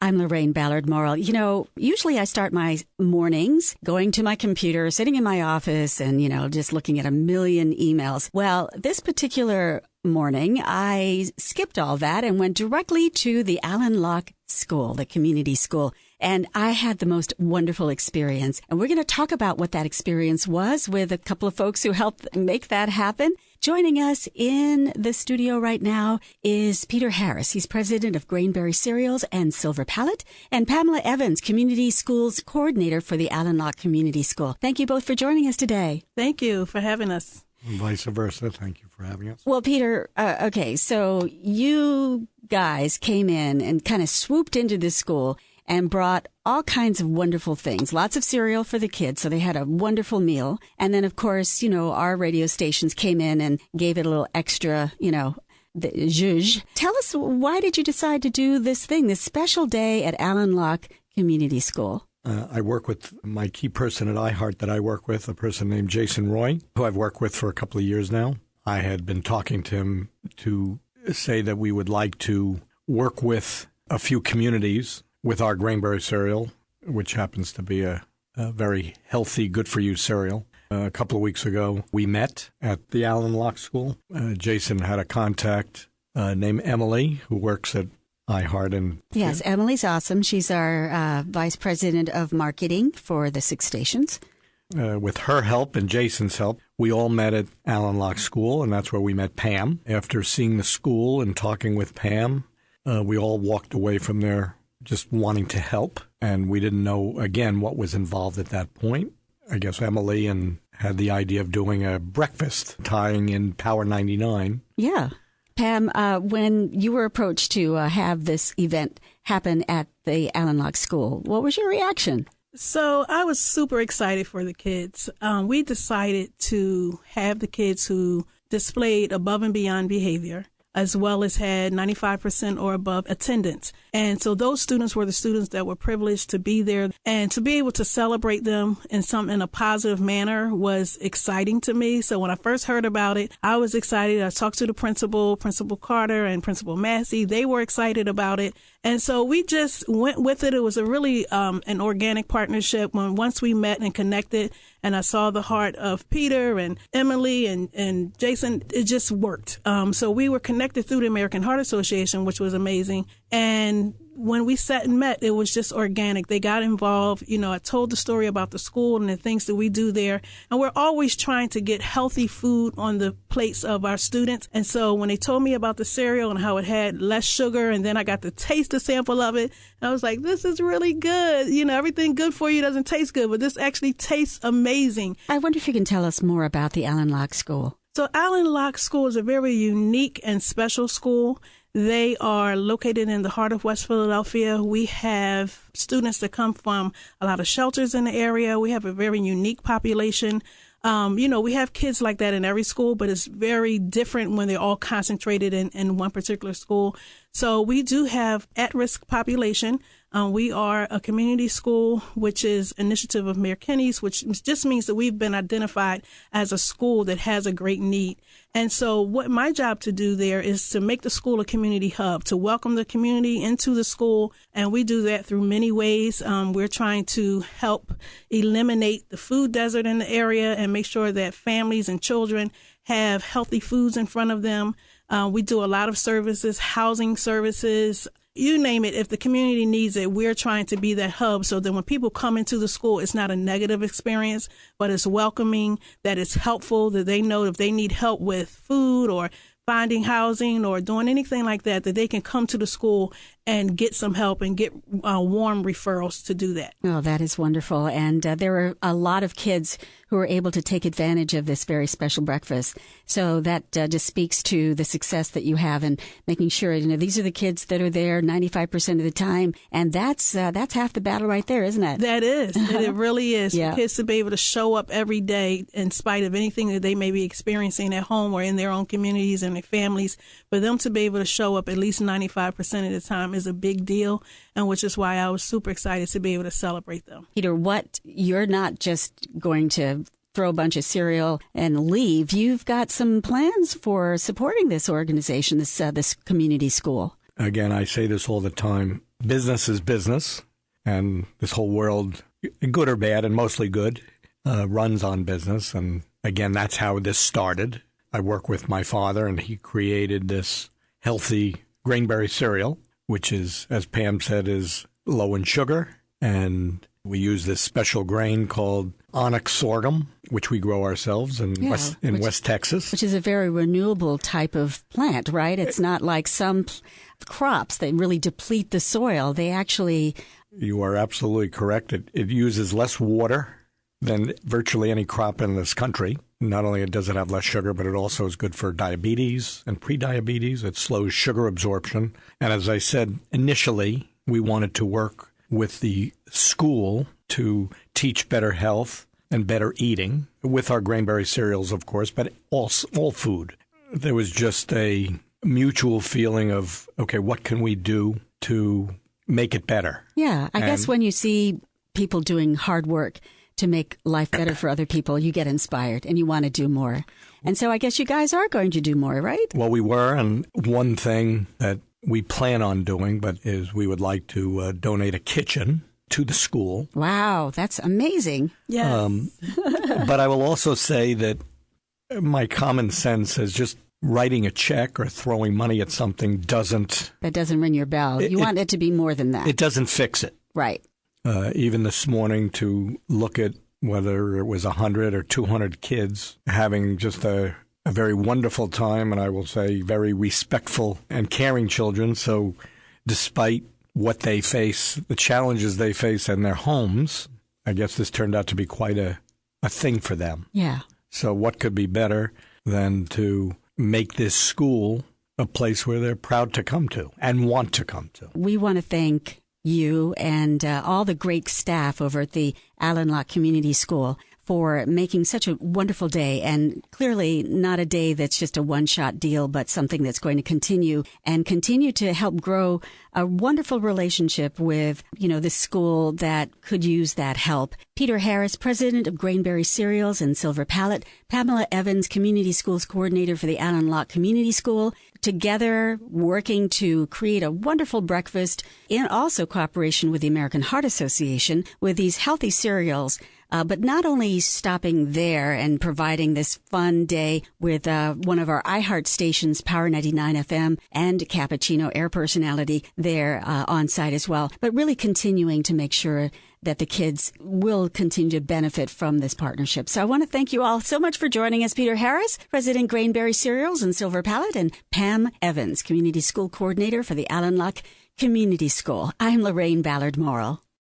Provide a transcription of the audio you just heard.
I'm Lorraine Ballard Morrill. You know, usually I start my mornings going to my computer, sitting in my office and, just looking at a million emails. Well, this particular morning, I skipped all that and went directly to the Allen Locke School, the community school. And I had the most wonderful experience. And we're going to talk about what that experience was with a couple of folks who helped make that happen. Joining us in the studio right now is Peter Harris. He's president of Grainberry Cereals and Silver Palette, and Pamela Evans, community schools coordinator for the Allen Locke Community School. Thank you both for joining us today. Thank you for having us. And vice versa. Thank you for having us. Well, Peter, okay, so you guys came in and kind of swooped into this school and brought all kinds of wonderful things. Lots of cereal for the kids, so they had a wonderful meal. And then, of course, our radio stations came in and gave it a little extra, the zhuzh. Tell us, why did you decide to do this thing, this special day at Allen Locke Community School? I work with my key person at iHeart that I work with, a person named Jason Roy, who I've worked with for a couple of years now. I had been talking to him to say that we would like to work with a few communities with our Grainberry cereal, which happens to be a very healthy, good-for-you cereal. A couple of weeks ago, we met at the Allen Locke School. Jason had a contact named Emily, who works at iHeart. Yes, Emily's awesome. She's our vice president of marketing for the 6 stations. With her help and Jason's help, we all met at Allen Locke School, and that's where we met Pam. After seeing the school and talking with Pam, we all walked away from there just wanting to help, and we didn't know, again, what was involved at that point. I guess Emily had the idea of doing a breakfast, tying in Power 99. Yeah. Pam, when you were approached to have this event happen at the Allen Locke School, what was your reaction? So I was super excited for the kids. We decided to have the kids who displayed above and beyond behavior, as well as had 95% or above attendance. And so those students were the students that were privileged to be there, and to be able to celebrate them in a positive manner was exciting to me. So when I first heard about it, I was excited. I talked to the Principal Carter and Principal Massey. They were excited about it. And so we just went with it. It was a really an organic partnership. Once we met and connected, and I saw the heart of Peter and Emily and Jason, it just worked. So we were connected through the American Heart Association, which was amazing. And when we sat and met, it was just organic. They got involved. I told the story about the school and the things that we do there. And we're always trying to get healthy food on the plates of our students. And so when they told me about the cereal and how it had less sugar, and then I got to taste a sample of it, I was like, this is really good. Everything good for you doesn't taste good, but this actually tastes amazing. I wonder if you can tell us more about the Allen Locke School. So Allen Locke School is a very unique and special school. They are located in the heart of West Philadelphia. We have students that come from a lot of shelters in the area. We have a very unique population. We have kids like that in every school, but it's very different when they're all concentrated in one particular school. So we do have at-risk population. We are a community school, which is initiative of Mayor Kinney's, which just means that we've been identified as a school that has a great need. And so what my job to do there is to make the school a community hub, to welcome the community into the school. And we do that through many ways. We're trying to help eliminate the food desert in the area and make sure that families and children have healthy foods in front of them. We do a lot of services, housing services, you name it. If the community needs it, we're trying to be that hub so that when people come into the school, it's not a negative experience, but it's welcoming, that it's helpful, that they know if they need help with food or finding housing or doing anything like that, that they can come to the school and get some help and get warm referrals to do that. Oh, that is wonderful. And there are a lot of kids who are able to take advantage of this very special breakfast. So that just speaks to the success that you have in making sure, these are the kids that are there 95% of the time. And that's half the battle right there, isn't it? That is. It really is. Yeah. For kids to be able to show up every day in spite of anything that they may be experiencing at home or in their own communities and their families, for them to be able to show up at least 95% of the time is a big deal, and which is why I was super excited to be able to celebrate them. Peter, you're not just going to throw a bunch of cereal and leave. You've got some plans for supporting this organization, this community school. Again, I say this all the time. business is business, and this whole world, good or bad, and mostly good, runs on business. And again, that's how this started. I work with my father, and he created this healthy grainberry cereal, which is, as Pam said, is low in sugar. And we use this special grain called onyx sorghum, which we grow ourselves in West Texas. Which is a very renewable type of plant, right? It's not like some crops that really deplete the soil. They actually... You are absolutely correct. It uses less water than virtually any crop in this country. Not only does it have less sugar, but it also is good for diabetes and prediabetes. It slows sugar absorption. And as I said, initially, we wanted to work with the school to teach better health and better eating with our grainberry cereals, of course, but all food. There was just a mutual feeling of, okay, what can we do to make it better? Yeah, I guess when you see people doing hard work to make life better for other people, you get inspired and you want to do more. And so I guess you guys are going to do more, right? Well, we were, and one thing that we plan on doing, but is we would like to donate a kitchen to the school. Wow, that's amazing. Yes. But I will also say that my common sense is just writing a check or throwing money at something doesn't... That doesn't ring your bell. You want it to be more than that. It doesn't fix it. Right. Even this morning, to look at whether it was 100 or 200 kids having just a very wonderful time, and I will say very respectful and caring children. So despite what they face, the challenges they face in their homes, I guess this turned out to be quite a thing for them. Yeah. So what could be better than to make this school a place where they're proud to come to and want to come to? We want to thank you and all the great staff over at the Allen Locke Community School for making such a wonderful day, and clearly not a day that's just a one-shot deal, but something that's going to continue to help grow a wonderful relationship with, the school that could use that help. Peter Harris, president of Grainberry Cereals and Silver Palette, Pamela Evans, community schools coordinator for the Allen Locke Community School, together working to create a wonderful breakfast in also cooperation with the American Heart Association with these healthy cereals. But not only stopping there and providing this fun day with one of our iHeart stations, Power 99 FM, and Cappuccino air personality there on site as well, but really continuing to make sure that the kids will continue to benefit from this partnership. So I want to thank you all so much for joining us. Peter Harris, President Grainberry Cereals and Silver Palette, and Pam Evans, Community School Coordinator for the Allen Locke Community School. I'm Lorraine Ballard Morrill.